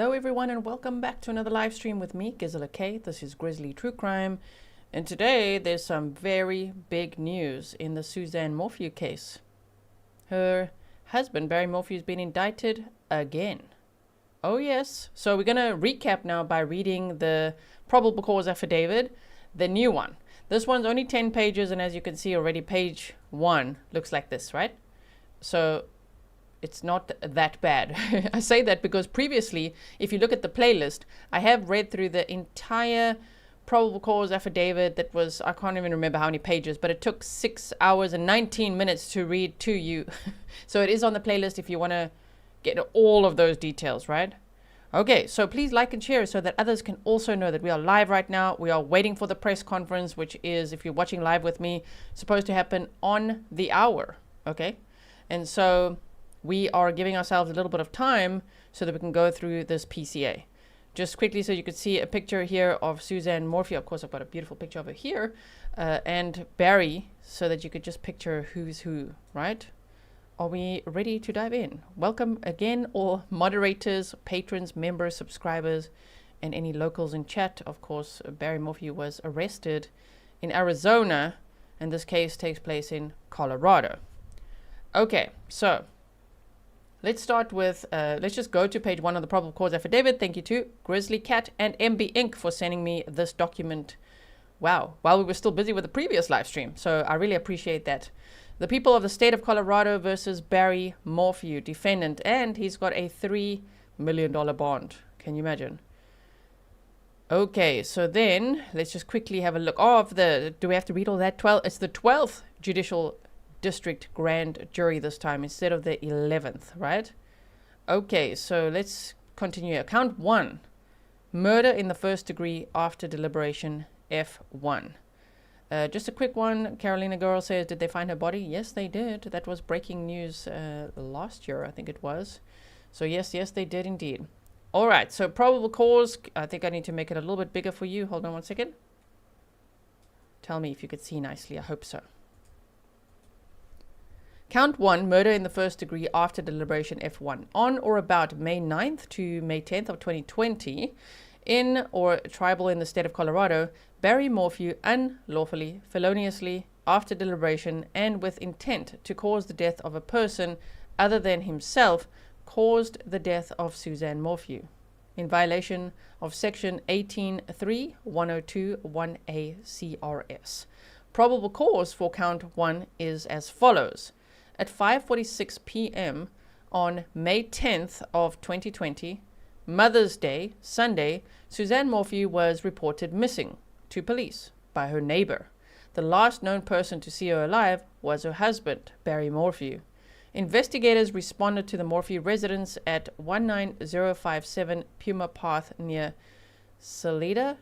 Hello everyone and welcome back to another live stream with me, Grizzly. This is Grizzly True Crime, and today there's some very big news in the Suzanne Morphew case. Her husband, Barry Morphew, has been indicted again. Oh yes, so we're going to recap now by reading the probable cause affidavit, the new one. This one's only 10 pages, and as you can see already, page 1 looks like this, right? So it's not that bad. I say that because previously, if you look at the playlist, I have read through the entire probable cause affidavit that was, I can't even remember how many pages, but it took 6 hours and 19 minutes to read to you. So it is on the playlist if you want to get all of those details, right? Okay, so please like and share so that others can also know that we are live right now. We are waiting for the press conference, which is, if you're watching live with me, supposed to happen on the hour, okay? And so we are giving ourselves a little bit of time so that we can go through this PCA. Just quickly, so you could see a picture here of Suzanne Morphew. Of course, I've got a beautiful picture over here, and Barry, so that you could just picture who's who, right? Are we ready to dive in? Welcome again, all moderators, patrons, members, subscribers, and any locals in chat. Of course, Barry Morphew was arrested in Arizona, and this case takes place in Colorado. Okay, so let's start with, let's just go to page 1 of the probable cause affidavit. Thank you to Grizzly Cat and MB Inc. for sending me this document. Wow, while we were still busy with the previous live stream. So I really appreciate that. The people of the state of Colorado versus Barry Morphew, defendant, and he's got a $3 million bond. Can you imagine? Okay, so then let's just quickly have a look. Oh, do we have to read all that? It's the 12th Judicial District Grand Jury this time instead of the 11th, right? Okay, so let's continue. Count 1, murder in the first degree after deliberation, F1. Just a quick one. Carolina Girl says, did they find her body? Yes, they did. That was breaking news last year, I think it was. So yes, they did indeed. All right, so probable cause. I think I need to make it a little bit bigger for you. Hold on one second. Tell me if you could see nicely. I hope so. Count 1, murder in the first degree after deliberation F1. On or about May 9th to May 10th of 2020, in or tribal in the state of Colorado, Barry Morphew unlawfully, feloniously, after deliberation and with intent to cause the death of a person other than himself, caused the death of Suzanne Morphew, in violation of section 18.3.102.1a CRS. Probable cause for count 1 is as follows. At 5:46 p.m. on May 10th of 2020, Mother's Day, Sunday, Suzanne Morphew was reported missing to police by her neighbor. The last known person to see her alive was her husband, Barry Morphew. Investigators responded to the Morphew residence at 19057 Puma Path near Salida.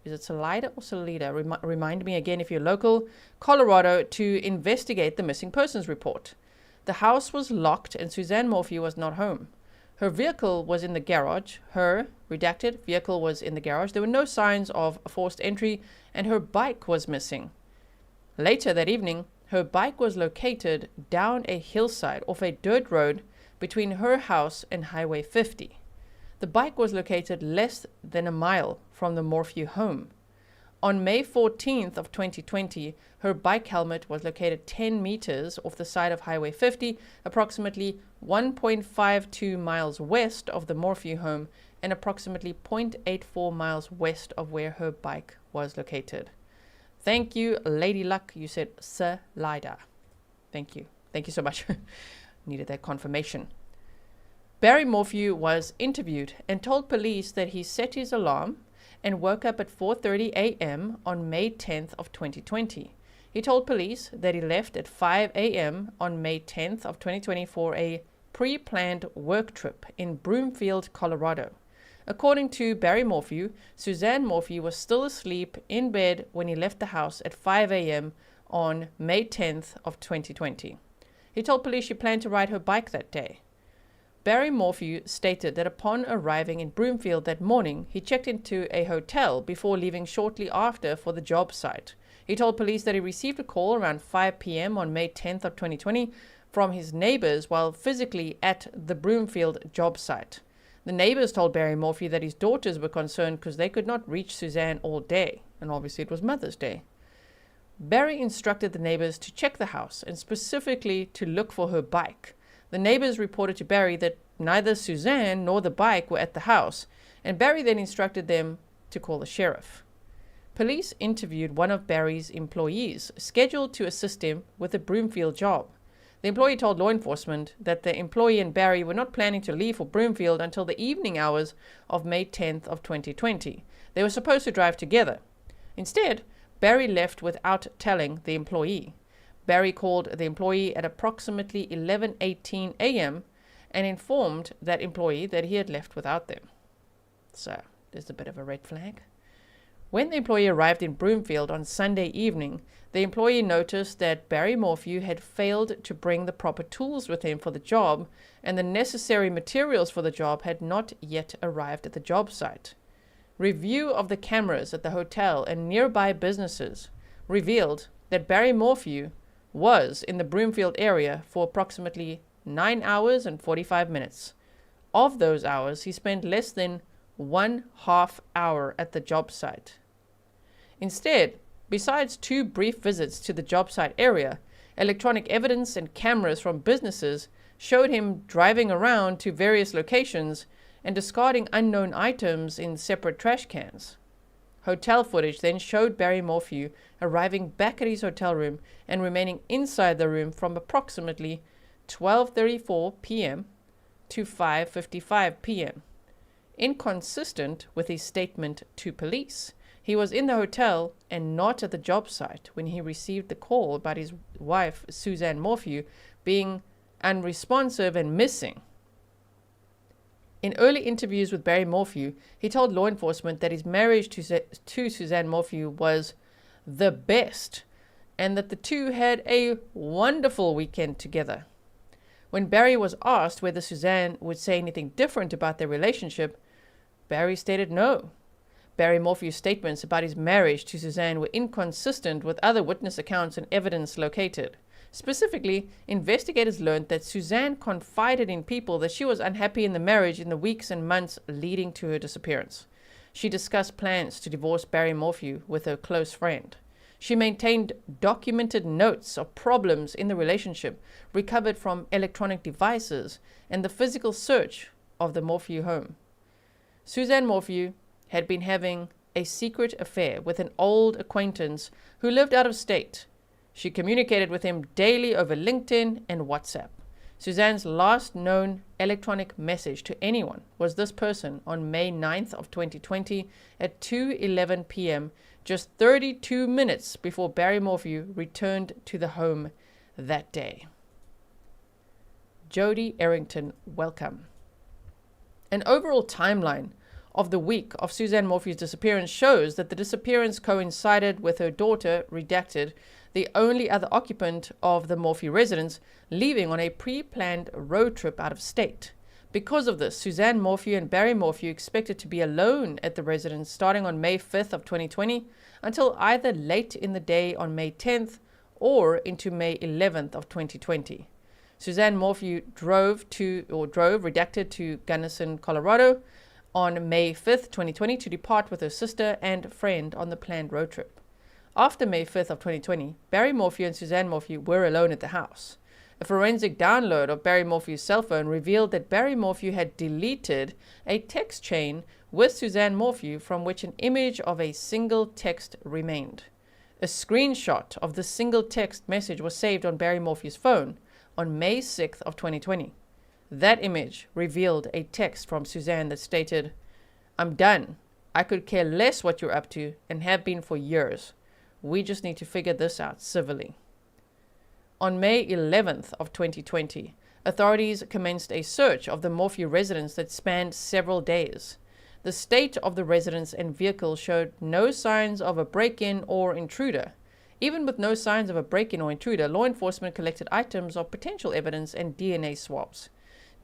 Is it Salida or Salida? Remind me again if you're local. Colorado, to investigate the missing persons report. The house was locked and Suzanne Morphew was not home. Her vehicle was in the garage. Her, redacted, vehicle was in the garage. There were no signs of forced entry, and her bike was missing. Later that evening, her bike was located down a hillside off a dirt road between her house and Highway 50. The bike was located less than a mile from the Morphew home. On May 14th of 2020, her bike helmet was located 10 meters off the side of Highway 50, approximately 1.52 miles west of the Morphew home and approximately 0.84 miles west of where her bike was located. Thank you, Lady Luck. You said Salida. Thank you. Thank you so much. Needed that confirmation. Barry Morphew was interviewed and told police that he set his alarm and woke up at 4:30 a.m. on May 10th of 2020. He told police that he left at 5 a.m. on May 10th of 2020 for a pre-planned work trip in Broomfield, Colorado. According to Barry Morphew, Suzanne Morphew was still asleep in bed when he left the house at 5 a.m. on May 10th of 2020. He told police she planned to ride her bike that day. Barry Morphew stated that upon arriving in Broomfield that morning, he checked into a hotel before leaving shortly after for the job site. He told police that he received a call around 5 p.m. on May 10th of 2020 from his neighbors while physically at the Broomfield job site. The neighbors told Barry Morphew that his daughters were concerned because they could not reach Suzanne all day, and obviously it was Mother's Day. Barry instructed the neighbors to check the house and specifically to look for her bike. The neighbors reported to Barry that neither Suzanne nor the bike were at the house, and Barry then instructed them to call the sheriff. Police interviewed one of Barry's employees, scheduled to assist him with a Broomfield job. The employee told law enforcement that the employee and Barry were not planning to leave for Broomfield until the evening hours of May 10th of 2020. They were supposed to drive together. Instead, Barry left without telling the employee. Barry called the employee at approximately 11:18 a.m. and informed that employee that he had left without them. So, there's a bit of a red flag. When the employee arrived in Broomfield on Sunday evening, the employee noticed that Barry Morphew had failed to bring the proper tools with him for the job, and the necessary materials for the job had not yet arrived at the job site. Review of the cameras at the hotel and nearby businesses revealed that Barry Morphew was in the Broomfield area for approximately 9 hours and 45 minutes. Of those hours, he spent less than 1/2 hour at the job site. Instead, besides 2 brief visits to the job site area, electronic evidence and cameras from businesses showed him driving around to various locations and discarding unknown items in separate trash cans. Hotel footage then showed Barry Morphew arriving back at his hotel room and remaining inside the room from approximately 12:34 p.m. to 5:55 p.m. Inconsistent with his statement to police, he was in the hotel and not at the job site when he received the call about his wife, Suzanne Morphew, being unresponsive and missing. In early interviews with Barry Morphew, he told law enforcement that his marriage to Suzanne Morphew was the best and that the two had a wonderful weekend together. When Barry was asked whether Suzanne would say anything different about their relationship, Barry stated no. Barry Morphew's statements about his marriage to Suzanne were inconsistent with other witness accounts and evidence located. Specifically, investigators learned that Suzanne confided in people that she was unhappy in the marriage in the weeks and months leading to her disappearance. She discussed plans to divorce Barry Morphew with her close friend. She maintained documented notes of problems in the relationship recovered from electronic devices and the physical search of the Morphew home. Suzanne Morphew had been having a secret affair with an old acquaintance who lived out of state. She communicated with him daily over LinkedIn and WhatsApp. Suzanne's last known electronic message to anyone was this person on May 9th of 2020 at 2:11 p.m., just 32 minutes before Barry Morphew returned to the home that day. Jody Errington, welcome. An overall timeline of the week of Suzanne Morphew's disappearance shows that the disappearance coincided with her daughter, redacted, the only other occupant of the Morphew residence, leaving on a pre-planned road trip out of state. Because of this, Suzanne Morphew and Barry Morphew expected to be alone at the residence starting on May 5th of 2020 until either late in the day on May 10th or into May 11th of 2020. Suzanne Morphew drove redacted to Gunnison, Colorado on May 5th, 2020 to depart with her sister and friend on the planned road trip. After May 5th of 2020, Barry Morphew and Suzanne Morphew were alone at the house. A forensic download of Barry Morphew's cell phone revealed that Barry Morphew had deleted a text chain with Suzanne Morphew from which an image of a single text remained. A screenshot of the single text message was saved on Barry Morphew's phone on May 6th of 2020. That image revealed a text from Suzanne that stated, "I'm done. I could care less what you're up to and have been for years. We just need to figure this out civilly." On May 11th of 2020, authorities commenced a search of the Morphew residence that spanned several days. The state of the residence and vehicle showed no signs of a break-in or intruder. Even with no signs of a break-in or intruder, law enforcement collected items of potential evidence and DNA swabs.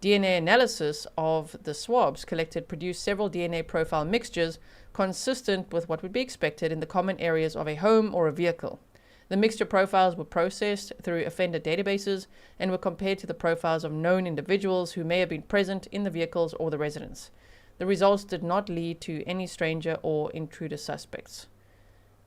DNA analysis of the swabs collected produced several DNA profile mixtures consistent with what would be expected in the common areas of a home or a vehicle. The mixture profiles were processed through offender databases and were compared to the profiles of known individuals who may have been present in the vehicles or the residence. The results did not lead to any stranger or intruder suspects.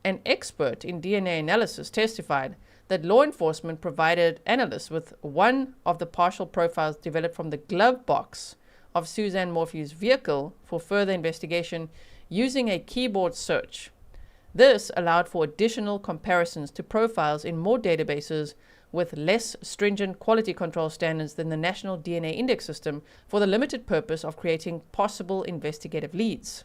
An expert in DNA analysis testified that law enforcement provided analysts with one of the partial profiles developed from the glove box of Suzanne Morphew's vehicle for further investigation using a keyboard search. This allowed for additional comparisons to profiles in more databases with less stringent quality control standards than the National DNA Index System for the limited purpose of creating possible investigative leads.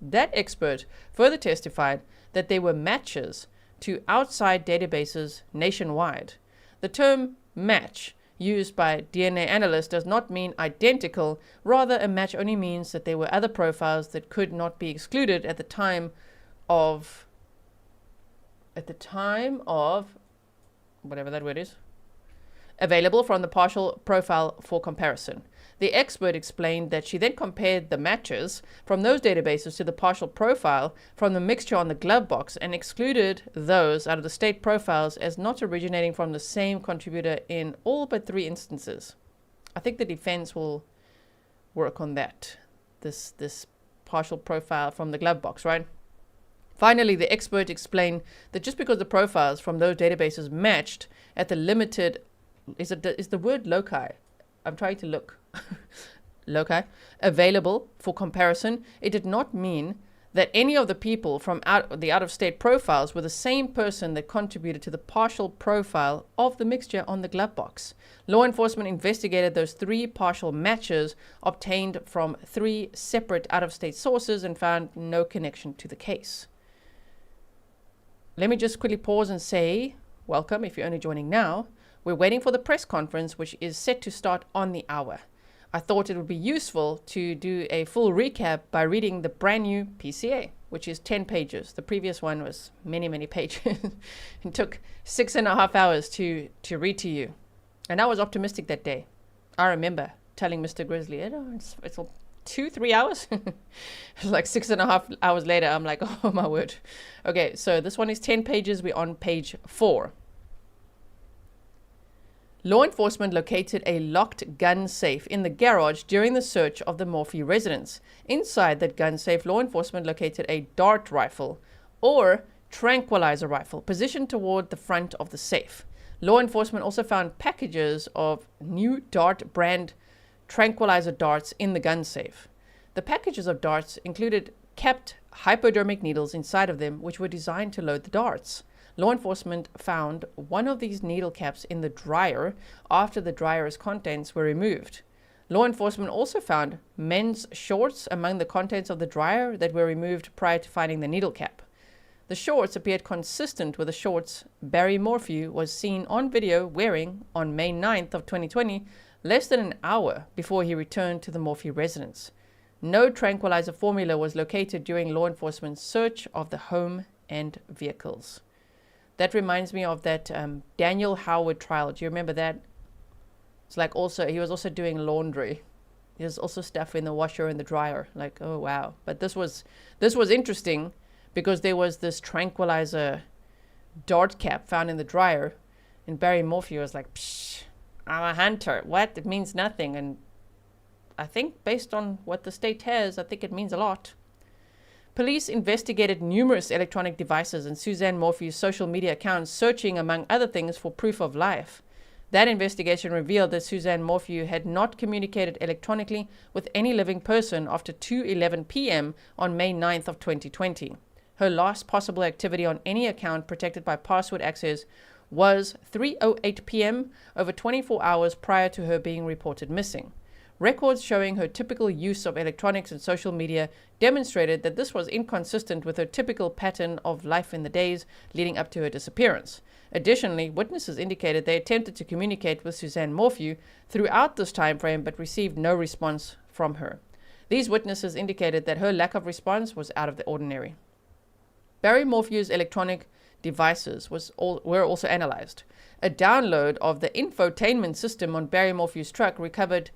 That expert further testified that there were matches to outside databases nationwide. The term match used by DNA analysts does not mean identical, rather a match only means that there were other profiles that could not be excluded at the time of whatever that word is, available from the partial profile for comparison. The expert explained that she then compared the matches from those databases to the partial profile from the mixture on the glove box and excluded those out of the state profiles as not originating from the same contributor in all but 3 instances. I think the defense will work on that, this partial profile from the glove box, right? Finally, the expert explained that just because the profiles from those databases matched at the limited, is the word loci? I'm trying to look. Loci, available for comparison, it did not mean that any of the people from out-of-state profiles were the same person that contributed to the partial profile of the mixture on the glove box. Law enforcement investigated those 3 partial matches obtained from 3 separate out-of-state sources and found no connection to the case. Let me just quickly pause and say, welcome if you're only joining now. We're waiting for the press conference, which is set to start on the hour. I thought it would be useful to do a full recap by reading the brand new PCA, which is 10 pages. The previous one was many, many pages. It took 6.5 hours to read to you. And I was optimistic that day. I remember telling Mr. Grizzly, it's 2-3 hours. It's like 6.5 hours later, I'm like, oh my word. Okay, so this one is 10 pages. We're on page 4. Law enforcement located a locked gun safe in the garage during the search of the Morphew residence. Inside that gun safe, law enforcement located a dart rifle or tranquilizer rifle positioned toward the front of the safe. Law enforcement also found packages of new dart brand tranquilizer darts in the gun safe. The packages of darts included capped hypodermic needles inside of them, which were designed to load the darts. Law enforcement found one of these needle caps in the dryer after the dryer's contents were removed. Law enforcement also found men's shorts among the contents of the dryer that were removed prior to finding the needle cap. The shorts appeared consistent with the shorts Barry Morphew was seen on video wearing on May 9th of 2020, less than an hour before he returned to the Morphew residence. No tranquilizer formula was located during law enforcement's search of the home and vehicles. That reminds me of that Daniel Howard trial. Do you remember that? It's like he was also doing laundry. There's also stuff in the washer and the dryer. Like, oh wow. But this was interesting because there was this tranquilizer dart cap found in the dryer, and Barry Morphew was like, psh, I'm a hunter. What? It means nothing. And I think based on what the state has, I think it means a lot. Police investigated numerous electronic devices and Suzanne Morphew's social media accounts, searching, among other things, for proof of life. That investigation revealed that Suzanne Morphew had not communicated electronically with any living person after 2:11 p.m. on May 9th of 2020. Her last possible activity on any account protected by password access was 3:08 p.m., over 24 hours prior to her being reported missing. Records showing her typical use of electronics and social media demonstrated that this was inconsistent with her typical pattern of life in the days leading up to her disappearance. Additionally, witnesses indicated they attempted to communicate with Suzanne Morphew throughout this time frame but received no response from her. These witnesses indicated that her lack of response was out of the ordinary. Barry Morphew's electronic devices were also analyzed. A download of the infotainment system on Barry Morphew's truck recovered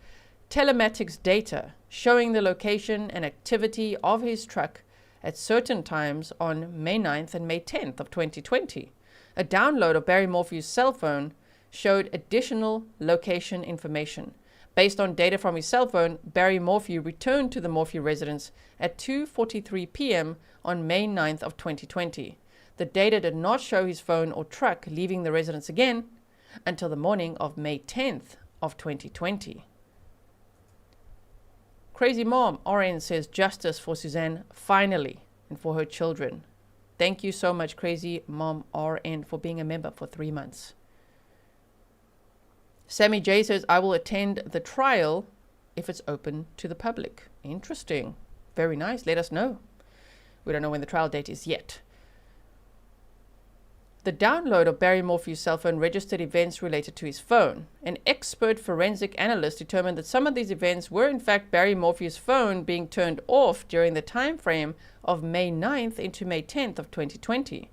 telematics data showing the location and activity of his truck at certain times on May 9th and May 10th of 2020. A download of Barry Morphew's cell phone showed additional location information. Based on data from his cell phone, Barry Morphew returned to the Morphew residence at 2:43 p.m. on May 9th of 2020. The data did not show his phone or truck leaving the residence again until the morning of May 10th of 2020. Crazy Mom, RN, says justice for Suzanne finally and for her children. Thank you so much, Crazy Mom, RN, for being a member for 3 months. Sammy J says, I will attend the trial if it's open to the public. Interesting. Very nice. Let us know. We don't know when the trial date is yet. The download of Barry Morphew's cell phone registered events related to his phone. An expert forensic analyst determined that some of these events were in fact Barry Morphew's phone being turned off during the time frame of May 9th into May 10th of 2020.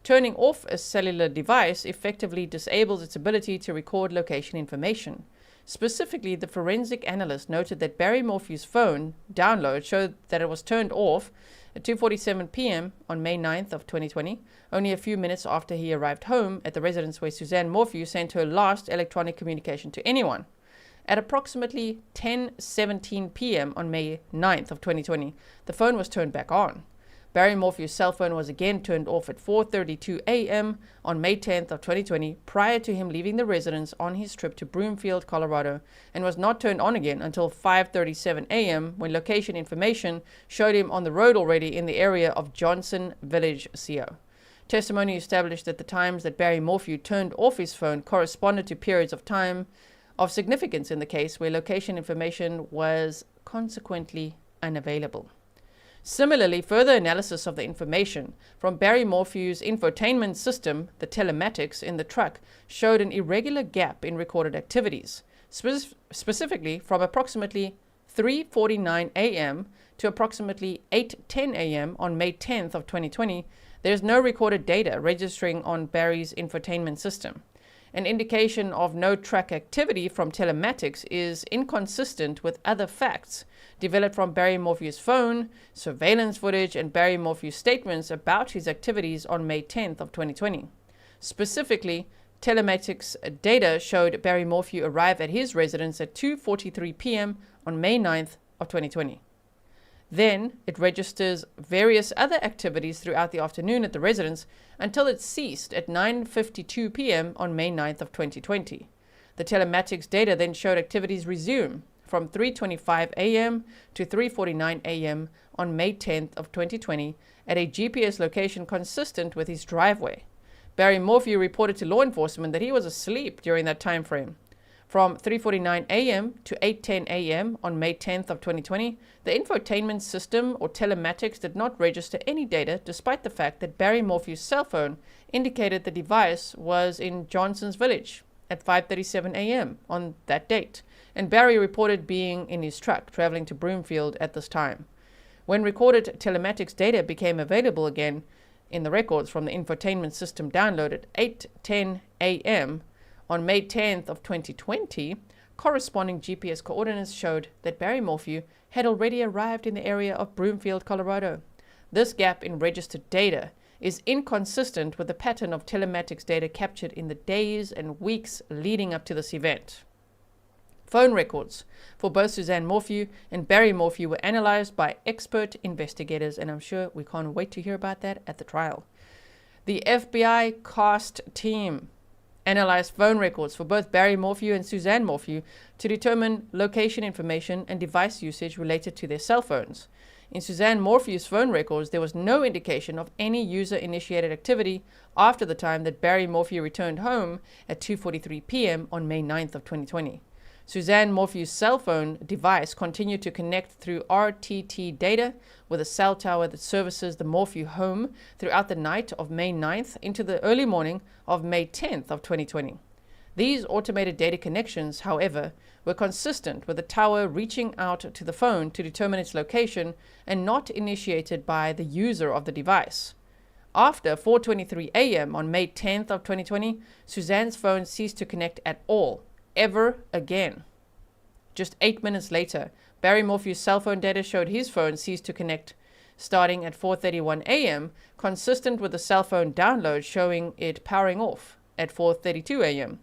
Turning off a cellular device effectively disables its ability to record location information. Specifically, the forensic analyst noted that Barry Morphew's phone download showed that it was turned off at 2:47 p.m. on May 9th of 2020, only a few minutes after he arrived home at the residence where Suzanne Morphew sent her last electronic communication to anyone. At approximately 10:17 p.m. on May 9th of 2020, the phone was turned back on. Barry Morphew's cell phone was again turned off at 4:32 a.m. on May 10th of 2020 prior to him leaving the residence on his trip to Broomfield, Colorado, and was not turned on again until 5:37 a.m. when location information showed him on the road already in the area of Johnson Village, CO. Testimony established that the times that Barry Morphew turned off his phone corresponded to periods of time of significance in the case where location information was consequently unavailable. Similarly, further analysis of the information from Barry Morphew's infotainment system, the telematics in the truck, showed an irregular gap in recorded activities. Specifically, from approximately 3:49 a.m. to approximately 8:10 a.m. on May 10th of 2020, there is no recorded data registering on Barry's infotainment system. An indication of no track activity from telematics is inconsistent with other facts developed from Barry Morphew's phone, surveillance footage, and Barry Morphew's statements about his activities on May 10th of 2020. Specifically, telematics data showed Barry Morphew arrive at his residence at 2:43 p.m. on May 9th of 2020. Then it registers various other activities throughout the afternoon at the residence until it ceased at 9:52 p.m. on May 9th of 2020. The telematics data then showed activities resume from 3:25 a.m. to 3:49 a.m. on May 10th of 2020 at a GPS location consistent with his driveway. Barry Morphew reported to law enforcement that he was asleep during that time frame. From 3:49 a.m. to 8:10 a.m. on May 10th of 2020, the infotainment system or telematics did not register any data despite the fact that Barry Morphew's cell phone indicated the device was in Johnson's Village at 5:37 a.m. on that date, and Barry reported being in his truck traveling to Broomfield at this time. When recorded telematics data became available again in the records from the infotainment system download at 8:10 a.m. on May 10th of 2020, corresponding GPS coordinates showed that Barry Morphew had already arrived in the area of Broomfield, Colorado. This gap in registered data is inconsistent with the pattern of telematics data captured in the days and weeks leading up to this event. Phone records for both Suzanne Morphew and Barry Morphew were analyzed by expert investigators, and I'm sure we can't wait to hear about that at the trial. The FBI CAST team analyzed phone records for both Barry Morphew and Suzanne Morphew to determine location information and device usage related to their cell phones. In Suzanne Morphew's phone records, there was no indication of any user-initiated activity after the time that Barry Morphew returned home at 2:43 p.m. on May 9th of 2020. Suzanne Morphew's cell phone device continued to connect through RTT data with a cell tower that services the Morphew home throughout the night of May 9th into the early morning of May 10th of 2020. These automated data connections, however, were consistent with the tower reaching out to the phone to determine its location and not initiated by the user of the device. After 4:23 a.m. on May 10th of 2020, Suzanne's phone ceased to connect at all, ever again. Just 8 minutes later, Barry Morphew's cell phone data showed his phone ceased to connect starting at 4:31 a.m., consistent with the cell phone download showing it powering off at 4:32 a.m.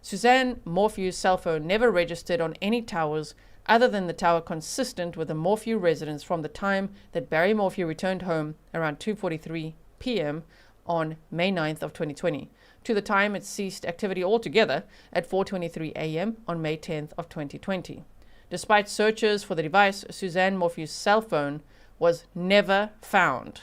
Suzanne Morphew's cell phone never registered on any towers other than the tower consistent with the Morphew residence from the time that Barry Morphew returned home around 2:43 p.m. on May 9th of 2020 to the time it ceased activity altogether at 4:23 a.m. on May 10th of 2020. Despite searches for the device, Suzanne Morphew's cell phone was never found.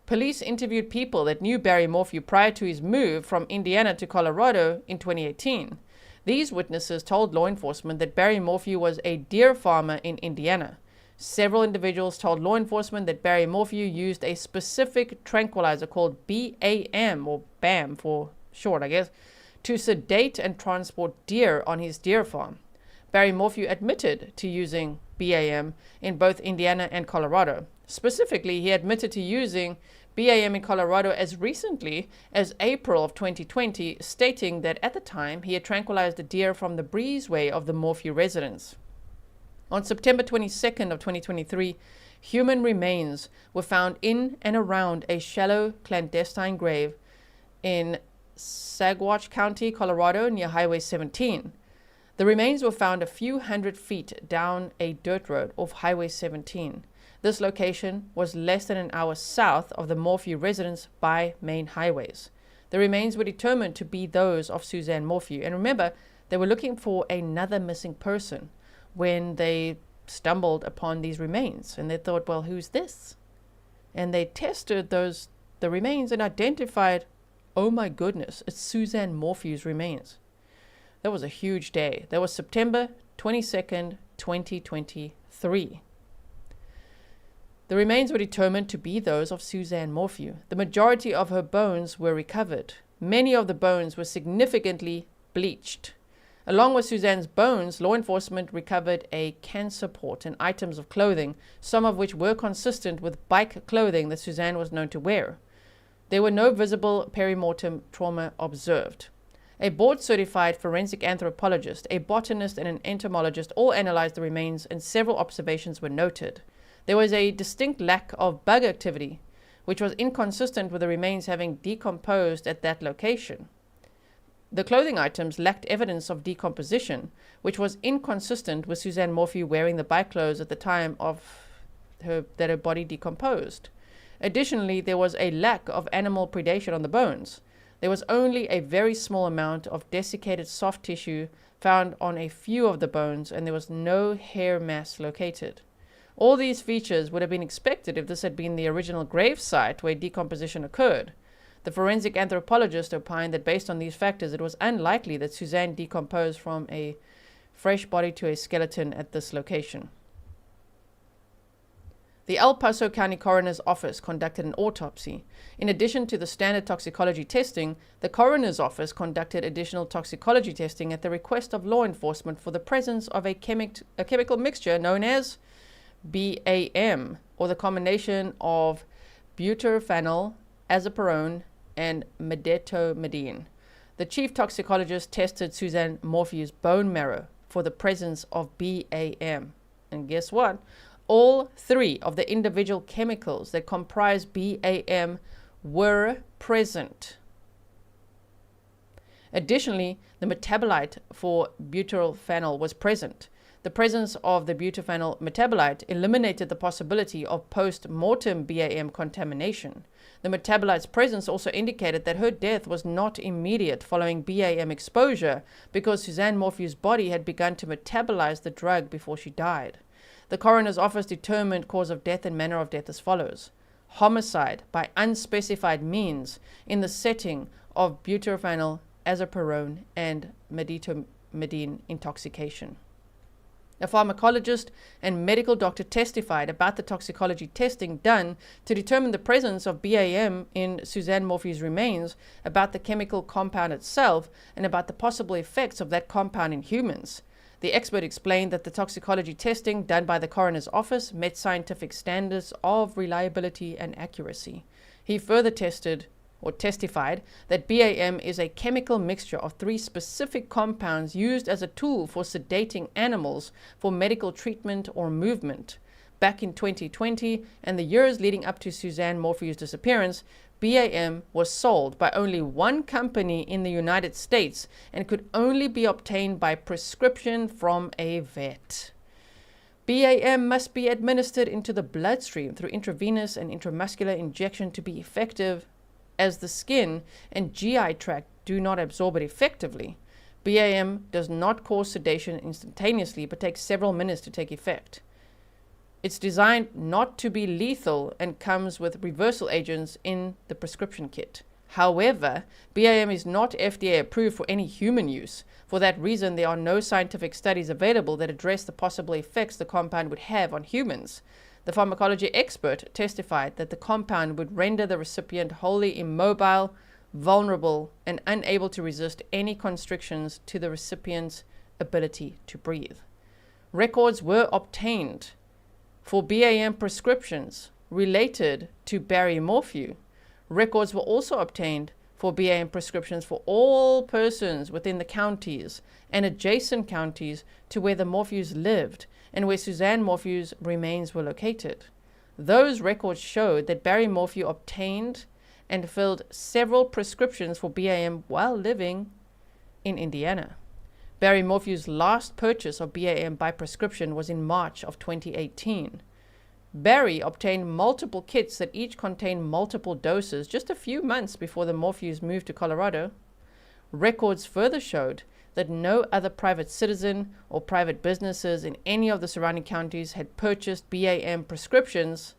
Police interviewed people that knew Barry Morphew prior to his move from Indiana to Colorado in 2018. These witnesses told law enforcement that Barry Morphew was a deer farmer in Indiana. Several individuals told law enforcement that Barry Morphew used a specific tranquilizer called BAM, or BAM for short, I guess, to sedate and transport deer on his deer farm. Barry Morphew admitted to using BAM in both Indiana and Colorado. Specifically, he admitted to using BAM in Colorado as recently as April of 2020, stating that at the time he had tranquilized a deer from the breezeway of the Morphew residence. On September 22nd of 2023, human remains were found in and around a shallow clandestine grave in Saguache County, Colorado, near Highway 17. The remains were found a few hundred feet down a dirt road off Highway 17. This location was less than an hour south of the Morphew residence by main highways. The remains were determined to be those of Suzanne Morphew. And remember, they were looking for another missing person when they stumbled upon these remains. And they thought, well, who's this? And they tested the remains and identified, oh my goodness, it's Suzanne Morphew's remains. That was a huge day. That was September 22nd, 2023. The remains were determined to be those of Suzanne Morphew. The majority of her bones were recovered. Many of the bones were significantly bleached. Along with Suzanne's bones, law enforcement recovered a cancer port and items of clothing, some of which were consistent with bike clothing that Suzanne was known to wear. There were no visible perimortem trauma observed. A board-certified forensic anthropologist, a botanist, and an entomologist all analyzed the remains, and several observations were noted. There was a distinct lack of bug activity, which was inconsistent with the remains having decomposed at that location. The clothing items lacked evidence of decomposition, which was inconsistent with Suzanne Morphew wearing the bike clothes at the time that her body decomposed. Additionally, there was a lack of animal predation on the bones. There was only a very small amount of desiccated soft tissue found on a few of the bones, and there was no hair mass located. All these features would have been expected if this had been the original grave site where decomposition occurred. The forensic anthropologist opined that based on these factors, it was unlikely that Suzanne decomposed from a fresh body to a skeleton at this location. The El Paso County Coroner's Office conducted an autopsy. In addition to the standard toxicology testing, the Coroner's Office conducted additional toxicology testing at the request of law enforcement for the presence of a chemical mixture known as BAM, or the combination of butyrophenol, azapirone, and medetomidine. The chief toxicologist tested Suzanne Morphew's bone marrow for the presence of BAM. And guess what? All three of the individual chemicals that comprise BAM were present. Additionally, the metabolite for butyrophenol was present. The presence of the butyrophenol metabolite eliminated the possibility of post-mortem BAM contamination. The metabolite's presence also indicated that her death was not immediate following BAM exposure because Suzanne Morphew's body had begun to metabolize the drug before she died. The coroner's office determined cause of death and manner of death as follows: homicide by unspecified means in the setting of butyrophenol, azapirone, and medetomidine intoxication. A pharmacologist and medical doctor testified about the toxicology testing done to determine the presence of BAM in Suzanne Morphew's remains, about the chemical compound itself, and about the possible effects of that compound in humans. The expert explained that the toxicology testing done by the coroner's office met scientific standards of reliability and accuracy. He further testified that BAM is a chemical mixture of 3 specific compounds used as a tool for sedating animals for medical treatment or movement. back in 2020 and the years leading up to Suzanne Morphew's disappearance, BAM was sold by only one company in the United States and could only be obtained by prescription from a vet. BAM must be administered into the bloodstream through intravenous and intramuscular injection to be effective, as the skin and GI tract do not absorb it effectively. BAM does not cause sedation instantaneously but takes several minutes to take effect. It's designed not to be lethal and comes with reversal agents in the prescription kit. However, BAM is not FDA approved for any human use. For that reason, there are no scientific studies available that address the possible effects the compound would have on humans. The pharmacology expert testified that the compound would render the recipient wholly immobile, vulnerable, and unable to resist any constrictions to the recipient's ability to breathe. Records were obtained for BAM prescriptions related to Barry Morphew. Records were also obtained for BAM prescriptions for all persons within the counties and adjacent counties to where the Morphews lived and where Suzanne Morphew's remains were located. Those records showed that Barry Morphew obtained and filled several prescriptions for BAM while living in Indiana. Barry Morphew's last purchase of BAM by prescription was in March of 2018. Barry obtained multiple kits that each contained multiple doses just a few months before the Morphews moved to Colorado. Records further showed that no other private citizen or private businesses in any of the surrounding counties had purchased BAM prescriptions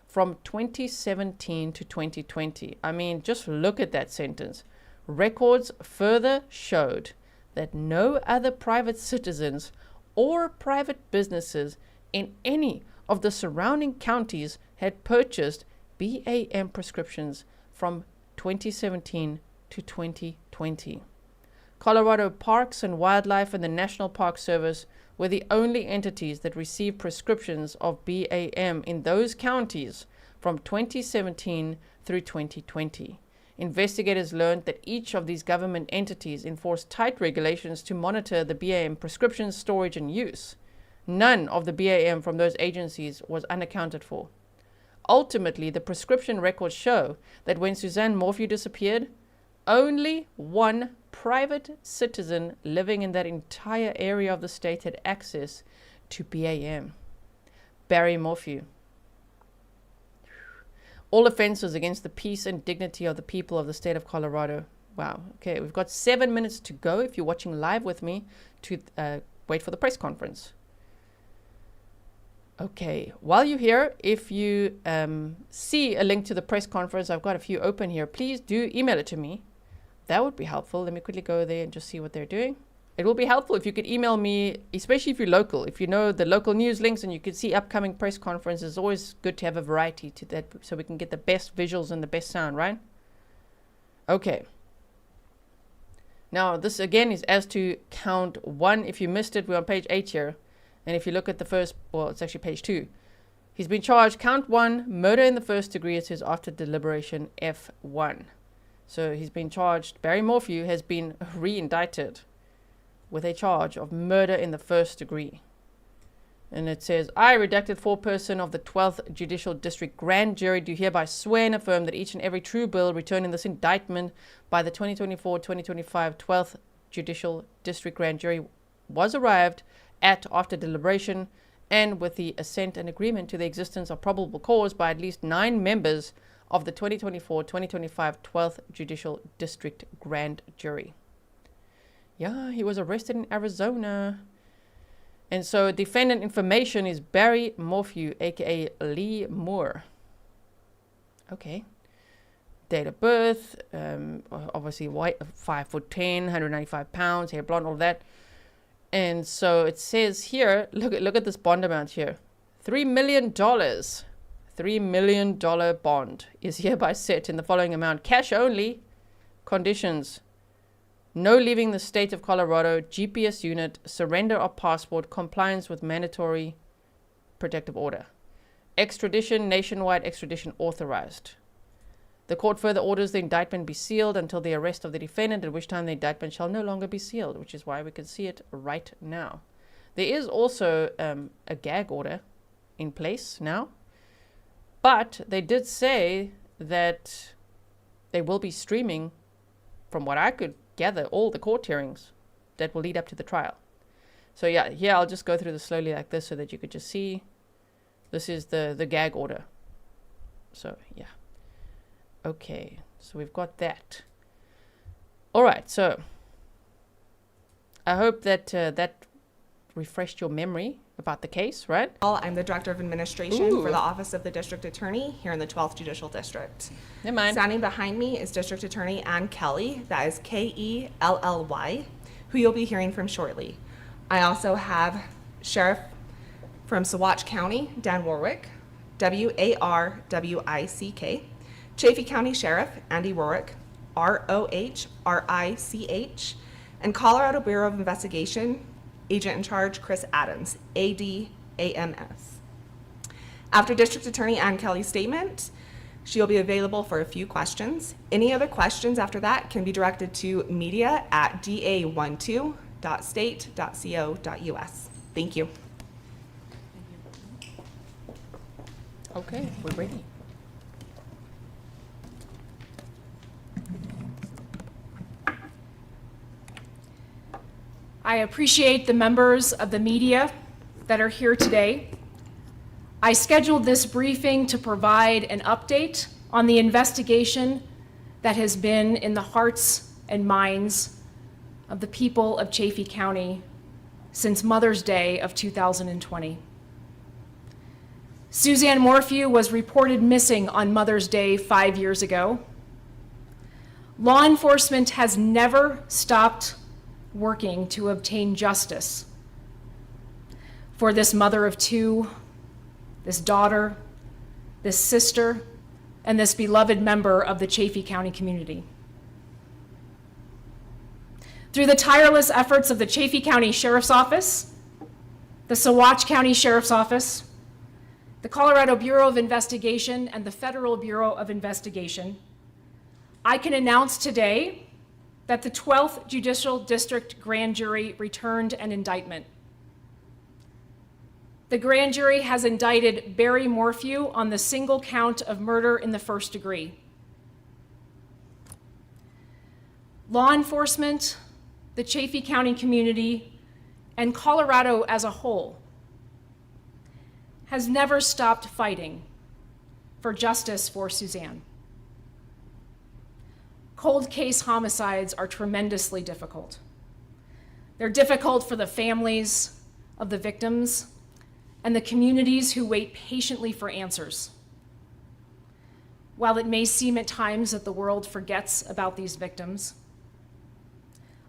from 2017 to 2020. I mean, just look at that sentence. Records further showed that no other private citizens or private businesses in any of the surrounding counties had purchased BAM prescriptions from 2017 to 2020. Colorado Parks and Wildlife and the National Park Service were the only entities that received prescriptions of BAM in those counties from 2017 through 2020. Investigators learned that each of these government entities enforced tight regulations to monitor the BAM prescription storage and use. None of the BAM from those agencies was unaccounted for. Ultimately, the prescription records show that when Suzanne Morphew disappeared, only one private citizen living in that entire area of the state had access to BAM. Barry Morphew. All offenses against the peace and dignity of the people of the state of Colorado. Wow. Okay, we've got 7 minutes to go if you're watching live with me to wait for the press conference. Okay, while you're here, if you see a link to the press conference, I've got a few open here. Please do email it to me. That would be helpful. Let me quickly go there and just see what they're doing. It will be helpful if you could email me, especially if you're local. If you know the local news links and you could see upcoming press conferences, it's always good to have a variety to that so we can get the best visuals and the best sound, right? Okay. Now, this again is as to count 1. If you missed it, we're on page 8 here. And if you look at the first, well, it's actually page 2. He's been charged count 1, murder in the first degree. It says after deliberation F1. So he's been charged, Barry Morphew has been re-indicted with a charge of murder in the first degree. And it says, I, redacted foreperson of the 12th Judicial District Grand Jury, do hereby swear and affirm that each and every true bill returned in this indictment by the 2024-2025 12th Judicial District Grand Jury was arrived at after deliberation and with the assent and agreement to the existence of probable cause by at least 9 members of the 2024-2025 12th Judicial District Grand Jury. Yeah, he was arrested in Arizona. And so defendant information is Barry Morphew, aka Lee Moore. Okay. Date of birth, obviously white, 5'10", 195 pounds, hair blonde, all that. And so it says here, look at this bond amount here. $3 million. $3 million bond is hereby set in the following amount. Cash only. Conditions. No leaving the state of Colorado, GPS unit, surrender of passport, compliance with mandatory protective order. Extradition, nationwide extradition authorized. The court further orders the indictment be sealed until the arrest of the defendant, at which time the indictment shall no longer be sealed, which is why we can see it right now. There is also a gag order in place now. But they did say that they will be streaming, from what I could gather, all the court hearings that will lead up to the trial. So yeah, here I'll just go through this slowly like this so that you could just see. This is the gag order. So yeah. Okay, so we've got that. All right, so I hope that that refreshed your memory about the case, right? I'm the Director of Administration for the Office of the District Attorney here in the 12th Judicial District. Never mind. Standing behind me is District Attorney Ann Kelly, that is Kelly, who you'll be hearing from shortly. I also have Sheriff from Saguache County, Dan Warwick, Warwick, Chaffee County Sheriff Andy Rorick, Rohrich, and Colorado Bureau of Investigation Agent in Charge Chris Adams, ADAMS. After District Attorney Ann Kelly's statement, she'll be available for a few questions. Any other questions after that can be directed to media@da12.state.co.us. Thank you. Okay, we're ready. I appreciate the members of the media that are here today. I scheduled this briefing to provide an update on the investigation that has been in the hearts and minds of the people of Chaffee County since Mother's Day of 2020. Suzanne Morphew was reported missing on Mother's Day 5 years ago. Law enforcement has never stopped working to obtain justice for this mother of two, this daughter, this sister, and this beloved member of the Chaffee County community. Through the tireless efforts of the Chaffee County Sheriff's Office, the Saguache County Sheriff's Office, the Colorado Bureau of Investigation, and the Federal Bureau of Investigation, I can announce today that the 12th Judicial District Grand Jury returned an indictment. The grand jury has indicted Barry Morphew on the single count of murder in the first degree. Law enforcement, the Chaffee County community, and Colorado as a whole has never stopped fighting for justice for Suzanne. Cold case homicides are tremendously difficult. They're difficult for the families of the victims and the communities who wait patiently for answers. While it may seem at times that the world forgets about these victims,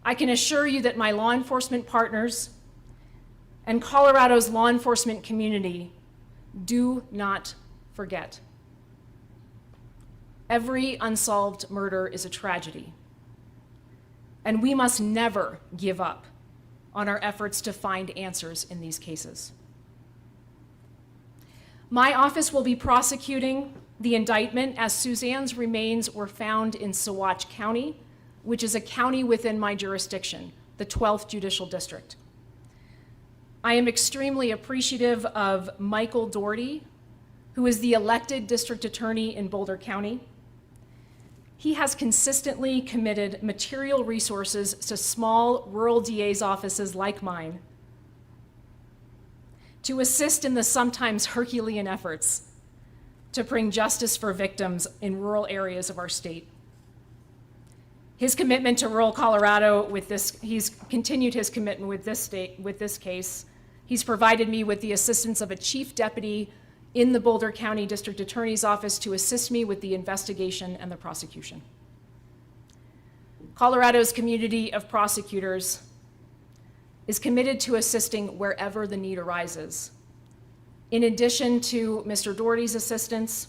I can assure you that my law enforcement partners and Colorado's law enforcement community do not forget. Every unsolved murder is a tragedy, and we must never give up on our efforts to find answers in these cases. My office will be prosecuting the indictment as Suzanne's remains were found in Saguache County, which is a county within my jurisdiction, the 12th Judicial District. I am extremely appreciative of Michael Doherty, who is the elected district attorney in Boulder County. He has consistently committed material resources to small rural DA's offices like mine to assist in the sometimes Herculean efforts to bring justice for victims in rural areas of our state. His commitment to rural Colorado he's continued his commitment with this case. He's provided me with the assistance of a chief deputy in the Boulder County District Attorney's Office to assist me with the investigation and the prosecution. Colorado's community of prosecutors is committed to assisting wherever the need arises. In addition to Mr. Doherty's assistance,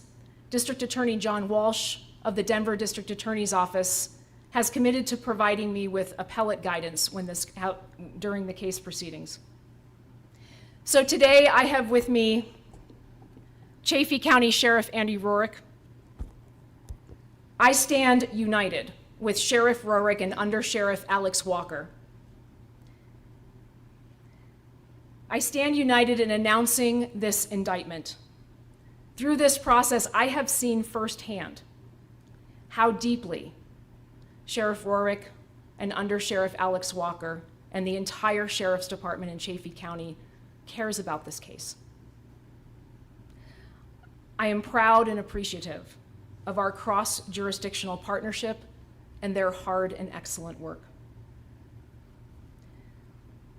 District Attorney John Walsh of the Denver District Attorney's Office has committed to providing me with appellate guidance during the case proceedings. So today I have with me Chaffee County Sheriff Andy Rorick. I stand united with Sheriff Rorick and Under Sheriff Alex Walker. I stand united in announcing this indictment. Through this process, I have seen firsthand how deeply Sheriff Rorick and Under Sheriff Alex Walker and the entire Sheriff's Department in Chaffee County cares about this case. I am proud and appreciative of our cross-jurisdictional partnership and their hard and excellent work.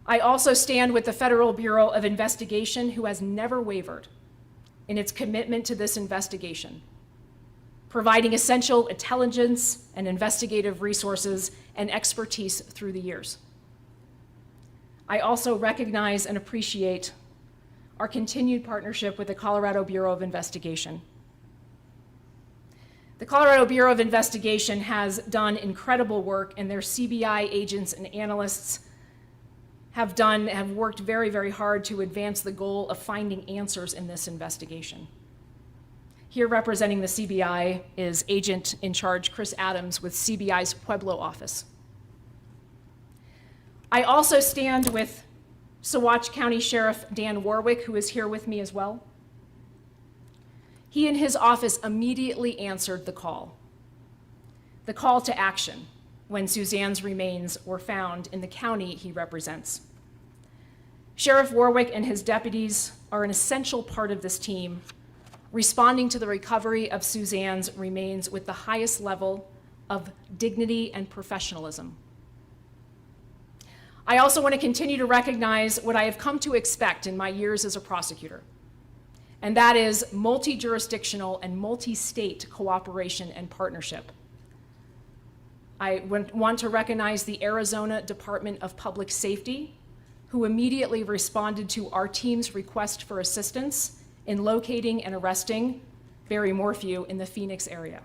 I also stand with the Federal Bureau of Investigation, who has never wavered in its commitment to this investigation, providing essential intelligence and investigative resources and expertise through the years. I also recognize and appreciate our continued partnership with the Colorado Bureau of Investigation. The Colorado Bureau of Investigation has done incredible work, and their CBI agents and analysts have worked very, very hard to advance the goal of finding answers in this investigation. Here representing the CBI is Agent in Charge Chris Adams with CBI's Pueblo office. I also stand with Saguache County Sheriff Dan Warwick, who is here with me as well. He and his office immediately answered the call to action when Suzanne's remains were found in the county he represents. Sheriff Warwick and his deputies are an essential part of this team, responding to the recovery of Suzanne's remains with the highest level of dignity and professionalism. I also want to continue to recognize what I have come to expect in my years as a prosecutor, and that is multi-jurisdictional and multi-state cooperation and partnership. I want to recognize the Arizona Department of Public Safety, who immediately responded to our team's request for assistance in locating and arresting Barry Morphew in the Phoenix area.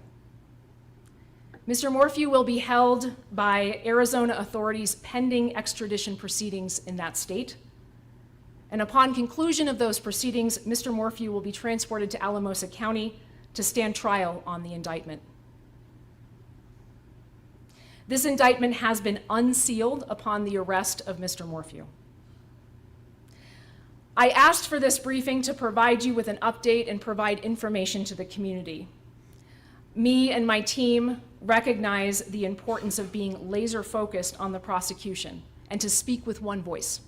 Mr. Morphew will be held by Arizona authorities pending extradition proceedings in that state. And upon conclusion of those proceedings, Mr. Morphew will be transported to Alamosa County to stand trial on the indictment. This indictment has been unsealed upon the arrest of Mr. Morphew. I asked for this briefing to provide you with an update and provide information to the community. Me and my team recognize the importance of being laser focused on the prosecution and to speak with one voice.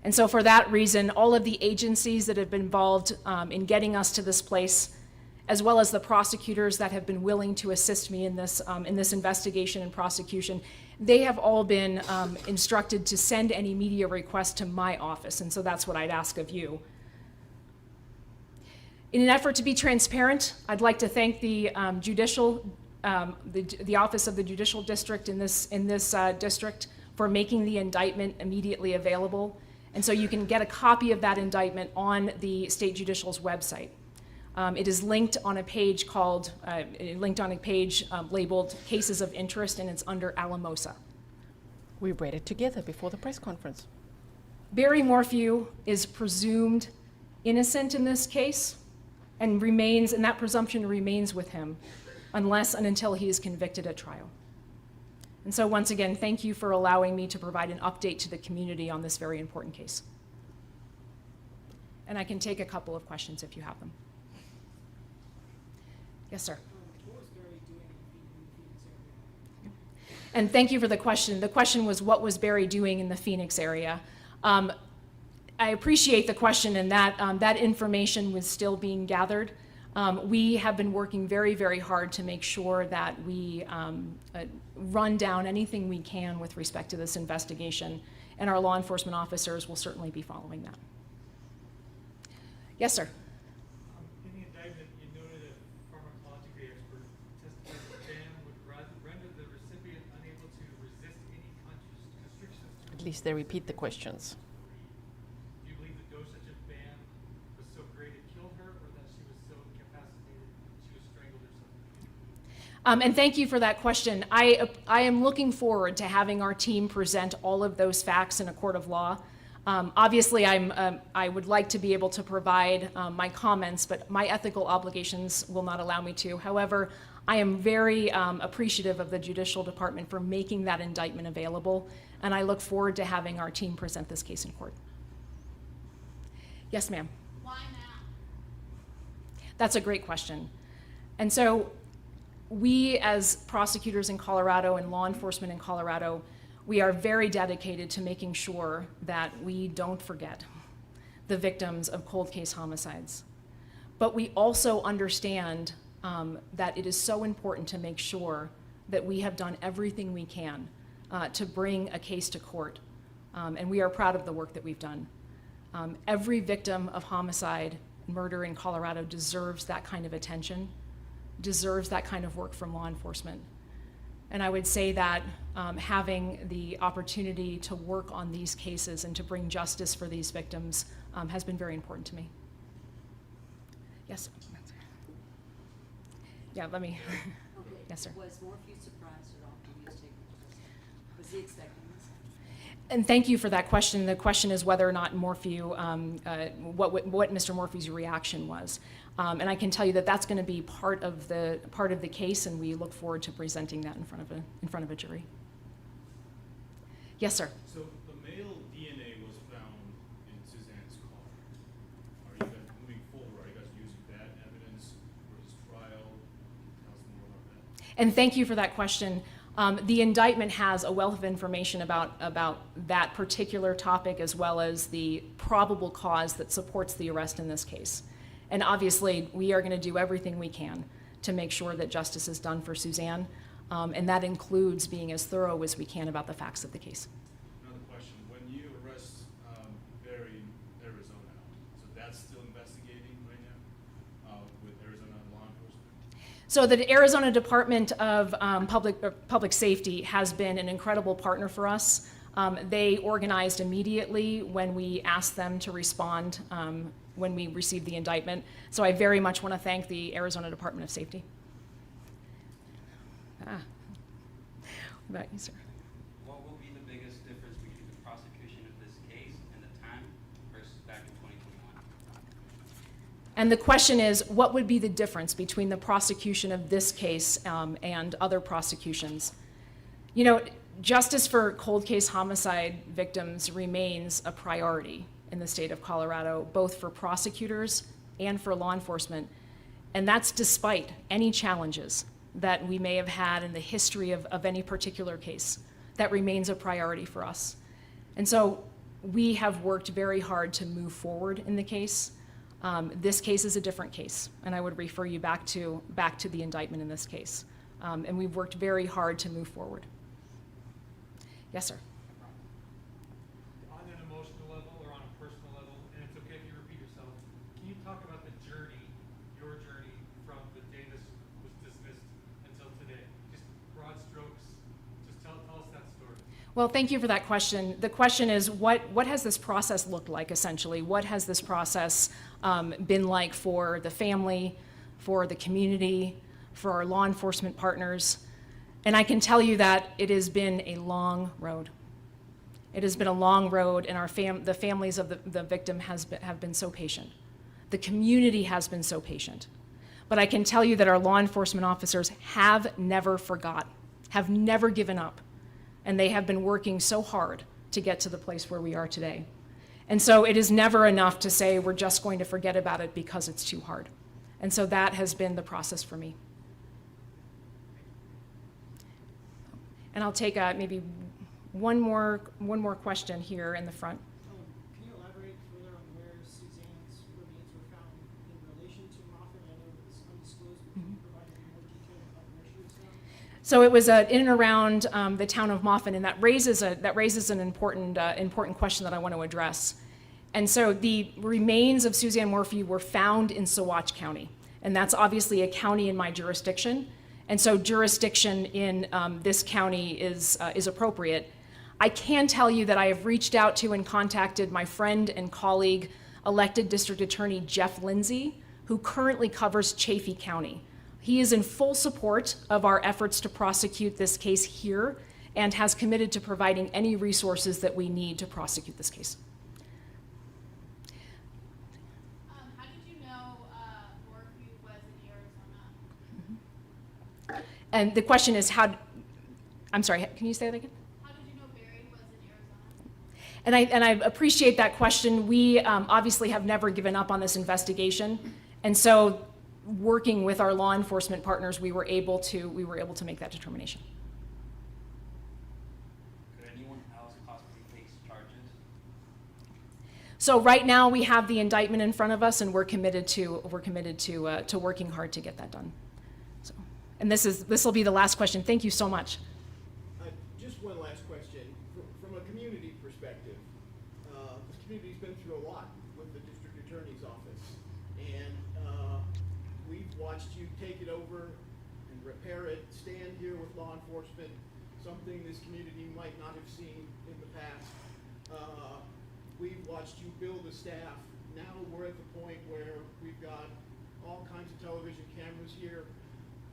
And so for that reason, all of the agencies that have been involved in getting us to this place, as well as the prosecutors that have been willing to assist me in this investigation and prosecution, they have all been instructed to send any media requests to my office, and so that's what I'd ask of you. In an effort to be transparent, I'd like to thank the the Office of the Judicial District in this district for making the indictment immediately available, and so you can get a copy of that indictment on the State Judicial's website. It is linked on a page labeled Cases of Interest, and it's under Alamosa. We read it together before the press conference. Barry Morphew is presumed innocent in this case and that presumption remains with him unless and until he is convicted at trial. And so once again, thank you for allowing me to provide an update to the community on this very important case. And I can take a couple of questions if you have them. Yes, sir. What was Barry doing in the Phoenix area? And thank you for the question. The question was, what was Barry doing in the Phoenix area? I appreciate the question, and that information was still being gathered. We have been working very, very hard to make sure that we run down anything we can with respect to this investigation, and our law enforcement officers will certainly be following that. Yes, sir. In the indictment, you noted a pharmacology expert testified that ban would render the recipient unable to resist any constrictions. At least they repeat the questions. Do you believe the dosage of ban was so great it killed her, or that she was so incapacitated she was strangled herself? And thank you for that question. I am looking forward to having our team present all of those facts in a court of law. Obviously, I would like to be able to provide my comments, but my ethical obligations will not allow me to. However, I am very appreciative of the Judicial Department for making that indictment available, and I look forward to having our team present this case in court. Yes, ma'am. Why now? That's a great question. And so we, as prosecutors in Colorado and law enforcement in Colorado, we are very dedicated to making sure that we don't forget the victims of cold case homicides. But we also understand that it is so important to make sure that we have done everything we can to bring a case to court. And we are proud of the work that we've done. Every victim of homicide, murder in Colorado deserves that kind of attention, deserves that kind of work from law enforcement. And I would say that having the opportunity to work on these cases and to bring justice for these victims has been very important to me. Yes? Yeah, let me. Okay. Yes, sir. Was Morphew surprised at all when he was taking this? Was he expecting this? And thank you for that question. The question is whether or not Morphew, what Mr. Morphew's reaction was. And I can tell you that that's going to be part of the case, and we look forward to presenting that in front of a jury. Yes, sir. So the male DNA was found in Suzanne's car. Are you guys moving forward? Are you guys using that evidence for his trial? Tell us more about that. And thank you for that question. The indictment has a wealth of information about that particular topic, as well as the probable cause that supports the arrest in this case. And obviously, we are going to do everything we can to make sure that justice is done for Suzanne, and that includes being as thorough as we can about the facts of the case. Another question. When you arrest Barry in Arizona, so that's still investigating right now with Arizona law enforcement? So the Arizona Department of Public Safety has been an incredible partner for us. They organized immediately when we asked them to respond when we received the indictment. So I very much want to thank the Arizona Department of Safety. What about you, sir? What will be the biggest difference between the prosecution of this case and the time versus back in 2021? And the question is, what would be the difference between the prosecution of this case and other prosecutions? You know, justice for cold case homicide victims remains a priority in the state of Colorado, both for prosecutors and for law enforcement. And that's despite any challenges that we may have had in the history of any particular case. That remains a priority for us. And so we have worked very hard to move forward in the case. This case is a different case, and I would refer you back to the indictment in this case. And we've worked very hard to move forward. Yes, sir. On an emotional level or on a personal level, and it's okay if you repeat yourself, can you talk about the journey, your journey from the day this was dismissed until today? Just broad strokes, just tell us that story. Well, thank you for that question. The question is, what has this process looked like, essentially? What has this process been like for the family, for the community, for our law enforcement partners? And I can tell you that it has been a long road. It has been a long road, and the families of the victim have been so patient. The community has been so patient. But I can tell you that our law enforcement officers have never forgot, have never given up. And they have been working so hard to get to the place where we are today. And so it is never enough to say we're just going to forget about it because it's too hard. And so that has been the process for me. And I'll take maybe one more question here in the front. Can you elaborate further on where Suzanne's remains were found in relation to Morphew? I know it was undisclosed, but can you provide any more detail about where she was found? So it was in and around the town of Moffin, and that raises an important question that I want to address. And so the remains of Suzanne Morphew were found in Saguache County, and that's obviously a county in my jurisdiction. And so jurisdiction in this county is appropriate. I can tell you that I have reached out to and contacted my friend and colleague, elected District Attorney Jeff Lindsay, who currently covers Chaffee County. He is in full support of our efforts to prosecute this case here and has committed to providing any resources that we need to prosecute this case. How did you know Morphew was in Arizona? And the question is I'm sorry, can you say that again? How did you know Barry was in Arizona? And I appreciate that question. We obviously have never given up on this investigation, and so working with our law enforcement partners, we were able to make that determination. Could anyone else possibly face charges? So right now we have the indictment in front of us, and we're committed to working hard to get that done. So, and this will be the last question. Thank you so much. Just one last question. From a community perspective, this community's been through a lot with the district attorney's office, and we've watched you take it over and repair it, stand here with law enforcement, something this community might not have seen in the past. We've watched you build a staff. Now we're at the point where we've got all kinds of television cameras here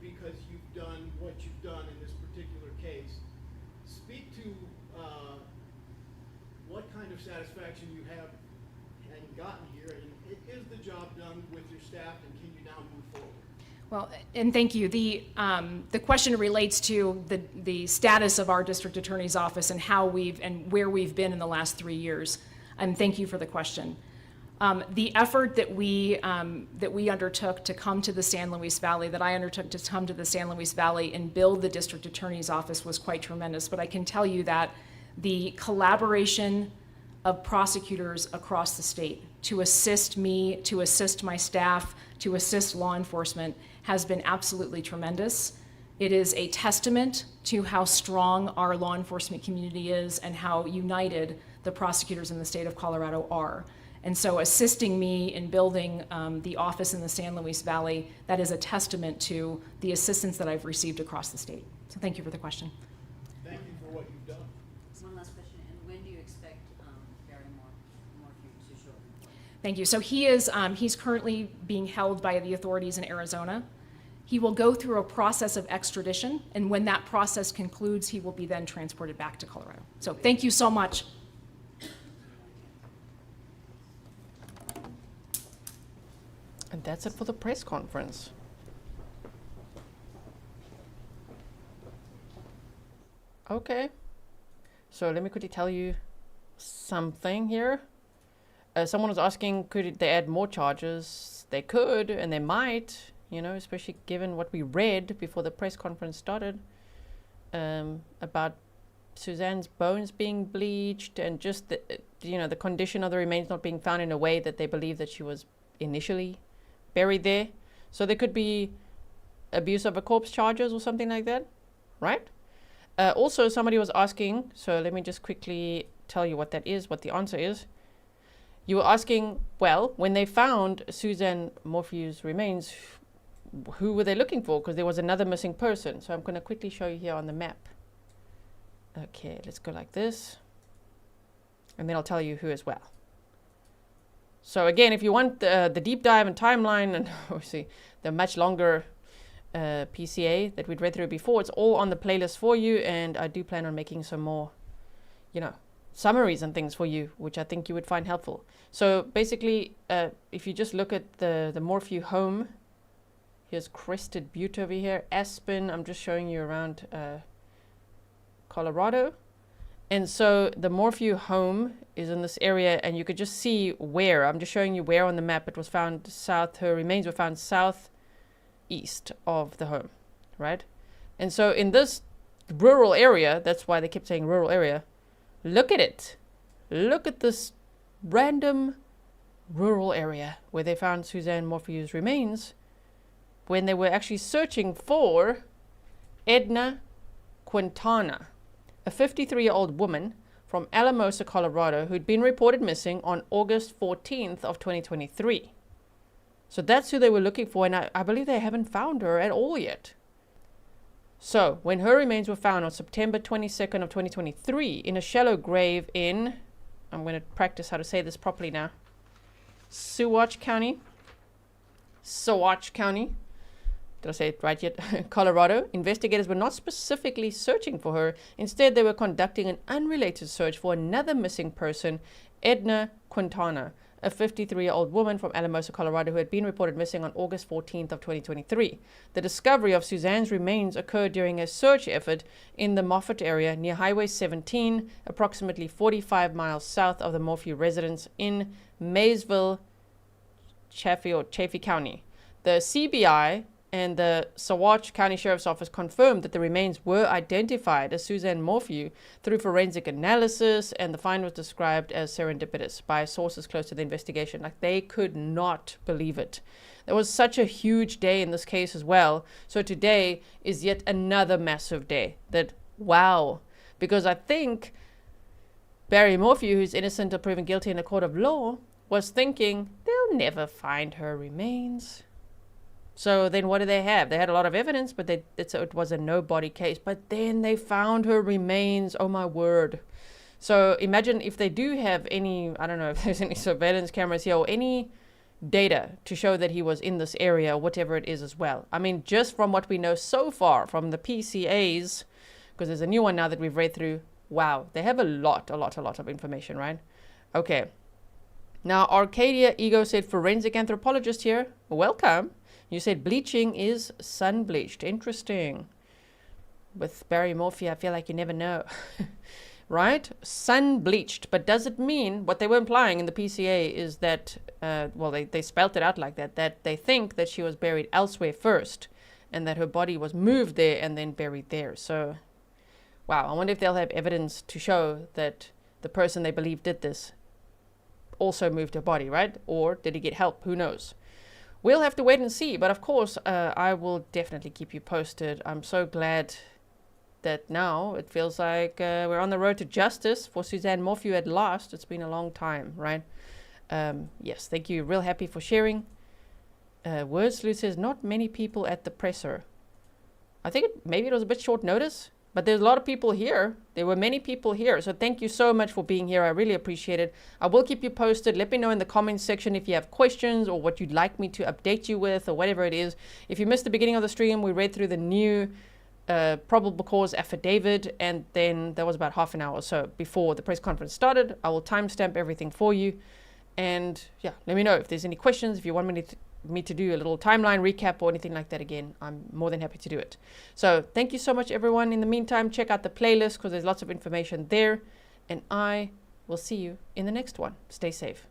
because you've done what you've done in this particular case. Speak to what kind of satisfaction you have and gotten here, and is the job done with your staff, and can you now move forward? Well, and thank you. The question relates to the status of our district attorney's office and where we've been in the last 3 years. And thank you for the question. The effort that we undertook to come to the San Luis Valley, that I undertook to come to the San Luis Valley and build the district attorney's office was quite tremendous. But I can tell you that the collaboration of prosecutors across the state to assist me, to assist my staff, to assist law enforcement has been absolutely tremendous. It is a testament to how strong our law enforcement community is and how united the prosecutors in the state of Colorado are. And so assisting me in building the office in the San Luis Valley, that is a testament to the assistance that I've received across the state. So thank you for the question. Thank you for what you've done. One last question, and when do you expect Barry Morphew to show up? Thank you. So he's currently being held by the authorities in Arizona. He will go through a process of extradition, and when that process concludes, he will be then transported back to Colorado. So thank you so much. And that's it for the press conference. Okay. So let me quickly tell you something here. Someone was asking, could they add more charges? They could, and they might, especially given what we read before the press conference started about Suzanne's bones being bleached and just the condition of the remains not being found in a way that they believe that she was initially buried there. So there could be abuse of a corpse charges or something like that, right? Also, somebody was asking, so let me just quickly tell you what that is, what the answer is. You were asking, well, when they found Suzanne Morphew's remains, who were they looking for? Because there was another missing person. So I'm going to quickly show you here on the map. Okay, let's go like this. And then I'll tell you who as well. So again, if you want the deep dive and timeline and obviously the much longer PCA that we'd read through before, it's all on the playlist for you. And I do plan on making some more, summaries and things for you, which I think you would find helpful. So basically, if you just look at the Morphew home, here's Crested Butte over here, Aspen. I'm just showing you around Colorado. And so the Morphew home is in this area, and you could just see where. I'm just showing you where on the map it was found south. Her remains were found southeast of the home, right? And so in this rural area, that's why they kept saying rural area, look at it. Look at this random rural area where they found Suzanne Morphew's remains when they were actually searching for Edna Quintana, a 53-year-old woman from Alamosa, Colorado, who'd been reported missing on August 14th of 2023. So that's who they were looking for, and I believe they haven't found her at all yet. So when her remains were found on September 22nd of 2023 in a shallow grave in, I'm going to practice how to say this properly now, Saguache County. Did I say it right yet? Colorado. Investigators were not specifically searching for her. Instead, they were conducting an unrelated search for another missing person, Edna Quintana, a 53-year-old woman from Alamosa, Colorado, who had been reported missing on August 14th of 2023. The discovery of Suzanne's remains occurred during a search effort in the Moffett area near Highway 17, approximately 45 miles south of the Morphew residence in Maysville, Chaffee County. The CBI and the Saguache County Sheriff's Office confirmed that the remains were identified as Suzanne Morphew through forensic analysis, and the find was described as serendipitous by sources close to the investigation. Like, they could not believe it. There was such a huge day in this case as well. So today is yet another massive day. That, wow. Because I think Barry Morphew, who's innocent or proven guilty in a court of law, was thinking, they'll never find her remains. So then what do they have? They had a lot of evidence, but it was a no-body case. But then they found her remains. Oh, my word. So imagine if they do have any, I don't know if there's any surveillance cameras here or any data to show that he was in this area or whatever it is as well. I mean, just from what we know so far from the PCAs, because there's a new one now that we've read through. Wow, they have a lot of information, right? Okay. Now, Arcadia Ego said, forensic anthropologist here. Welcome. You said bleaching is sun-bleached. Interesting. With Barry Morphew, I feel like you never know. Right? Sun-bleached. But does it mean, what they were implying in the PCA is that, well, they spelt it out like that they think that she was buried elsewhere first, and that her body was moved there and then buried there. So, wow, I wonder if they'll have evidence to show that the person they believe did this also moved her body, right? Or did he get help? Who knows? We'll have to wait and see. But of course, I will definitely keep you posted. I'm so glad that now it feels like we're on the road to justice for Suzanne Morphew at last. It's been a long time, right? Yes, thank you. Real happy for sharing. Word Sleuth says, not many people at the presser. I think maybe it was a bit short notice, but there's a lot of people here. There were many people here. So thank you so much for being here. I really appreciate it. I will keep you posted. Let me know in the comments section if you have questions or what you'd like me to update you with or whatever it is. If you missed the beginning of the stream, we read through the new probable cause affidavit, and then there was about half an hour or so before the press conference started. I will timestamp everything for you. And yeah, let me know if there's any questions. If you want me to do a little timeline recap or anything like that, again, I'm more than happy to do it. So thank you so much, everyone. In the meantime, check out the playlist because there's lots of information there, and I will see you in the next one. Stay safe.